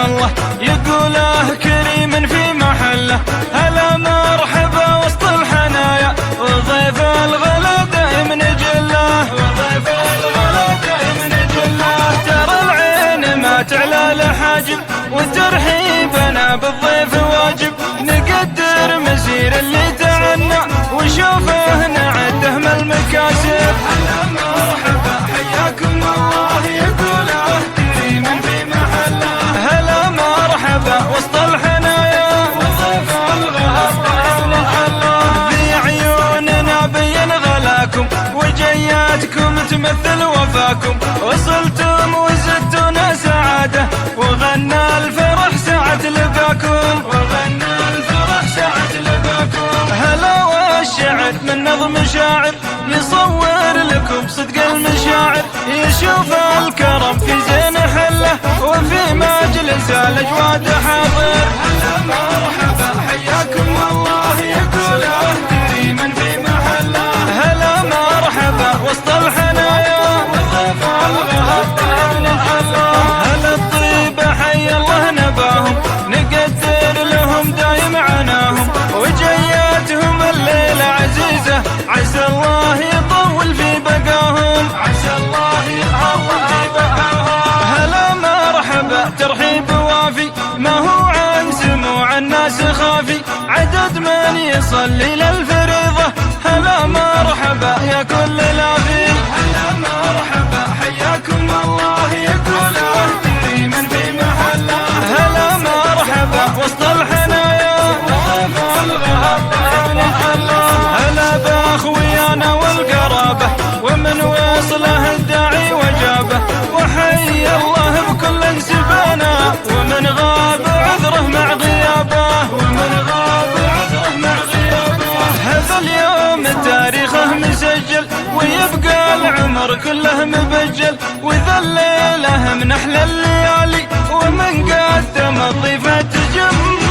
الله يقوله كريم في محله. هلا مرحبا وسط الحنايا وضيف الغلا دائم نجله، وضيف الغلا دائم نجله. ترى العين ما تعلى لحاجب وترحيبنا بالضيف واجب، نقدر مسير اللي تعنى ونشوفه نعده من المكاسب. هلا مرحبا حياكم الله يقوله كريم في محله. هلا مرحبا وسط الحنايا وضيف الغلا دائم نجله. في عيوننا بين غلاكم وجياتكم تمثل وفاكم، وصلتم وزدتنا سعاده وغنى الفرح ساعة لقاكم، وغنى الفرح ساعة لقاكم. هلا والشعر من نظم شاعر يصور لكم صدق المشاعر، يشوف الكرم في زين حله وفي مجلس الأجواد حاضر. هلا مرحبا حياكم الله يقوله كريم في محله. هلا مرحبا وسط الحنايا وضيف الغلا دائم نجله. هلا الطيبة حي الله نباهم نقدر لهم دايم عناهم، وجياتهم الليلة عزيزة عسى الله يطول في بقاهم، عسى الله يطول في بقاهم. هلا مرحبا ترحيب وافي ما هو عن سموع الناس خافي، عدد من يصلي للفريضة. هلا مرحبا يا كل لافي. هلا مرحبا حياكم الله يقوله كريم في محله. هلا مرحبا وسط الحنايا وضيف الغلا دائم نجله. هلا باخويانا والقرابه ومن وصله الداعي وجابه، وحي الله بكل سبانا ومن غاب عذره مع غيابه، ومن غاب عذره مع غيابه. هذا اليوم تاريخه مسجل ويبقى العمر كله مبجل، وذا الليله من احلى الليالي ومن قدم الضيفه تجمل.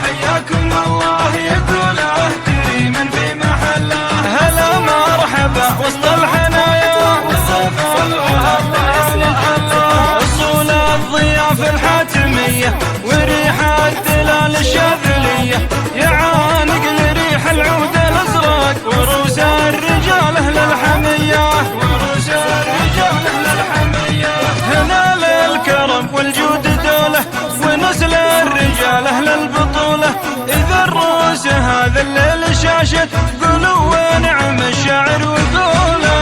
حياكم الله يقوله كريم في محله. هلا مرحبا وسط الحنايا وضيف الغلا دائم نجله. اصول الضيافه الحاتميه وريح الدلال الشاذليه، يعانق لريح العود الازرق وروس الرجال اهل الحميه، وروس الرجال اهل الحميه. هنا للكرم والجود دوله ونسل الرجال اهل البطوله، اذا الروس هذا الليل شاشت قولوا ونعم الشاعر وقوله.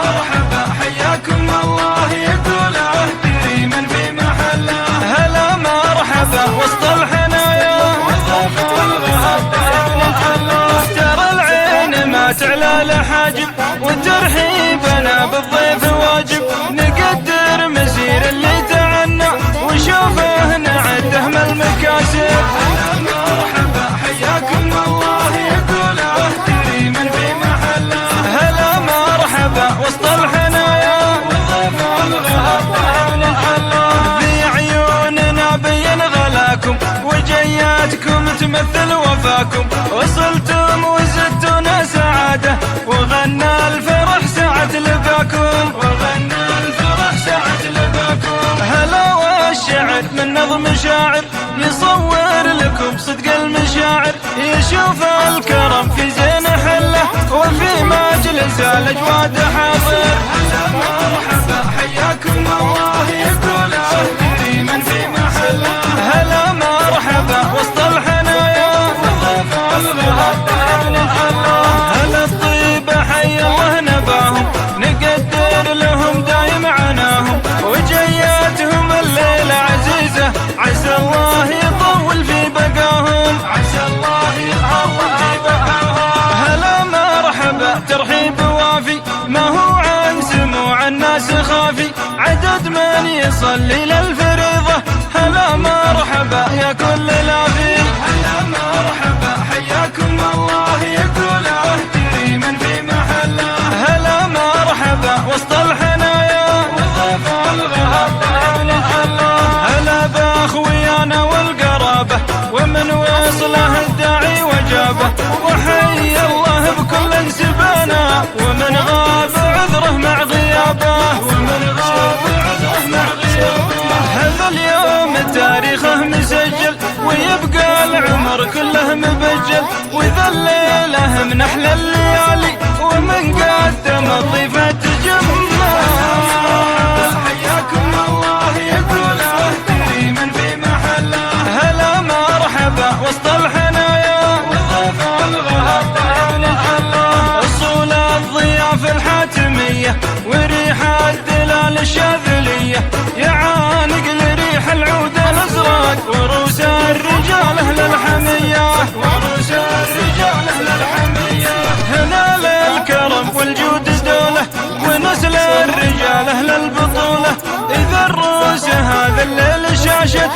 مرحبا حياكم الله يقوله كريم في محله. هلا مرحبا وسط الحنايا وضيف الغلا دائم نجله. ترى العين ما تعلى لحاجب وترحيبنا بالضيف واجب، نقدر مسير اللي تعنى ونشوفه نعده من المكاسب. هلا مرحبا حياكم الله يقوله كريم في محله. هلا مرحبا وسط الحنايا وضيف الغلا دائم نجله. في عيوننا بين غلاكم وجياتكم تمثل وفاكم، وصلتم وزدتنا سعاده وغنى الفرح ساعة لقاكم، وغنى الفرح ساعة لقاكم. هلا والشعر من نظم شاعر يصور لكم صدق المشاعر، يشوف الكرم في زين حله وفي مجلس الأجواد حاضر. هلا مرحبا حياكم الله يقوله كريم في محله. هلا مرحبا وسط الحنايا وضيف الغلا دائم نجله. هلا الطيبة حي الله نباهم نقدر لهم دايم عناهم، وجياتهم الليلة عزيزة عسى الله يطول في بقاهم، عسى الله يطول في بقاهم. هلا مرحبا ترحيب وافي ما هو عن سموع الناس خافي، عدد من يصلي للفريضة. هلا مرحبا يا كل لافي. هلا مرحبا حياكم الله يقوله كريم في محله. هلا مرحبا وسط الحنايا وضيف الغلا دائم نجله. هلا باخويانا والقرابه ومن وصله الداعي وجابه، وحي الله بكل سبانا ومن غاب عذره مع غيابه، ومن غاب عذره مع غيابه. هذا كله مبجل، وذا الليلة من أحلى الليالي ومن قدم الضيفة تجمل. حياكم الله يقول كريما في محله، هلا مرحبا وسط الحنايا والضيف الغدا نجله. أصول الضيافة الحاتمية وريح الدلال الشاذلية، يعانق لريح العود الأزرق وروس الرجال أهل الحمية، وروس الرجال أهل الحمية. هنا للكرم والجود دولة ونسل الرجال أهل البطولة، إذا الروس هذا الليل شاشت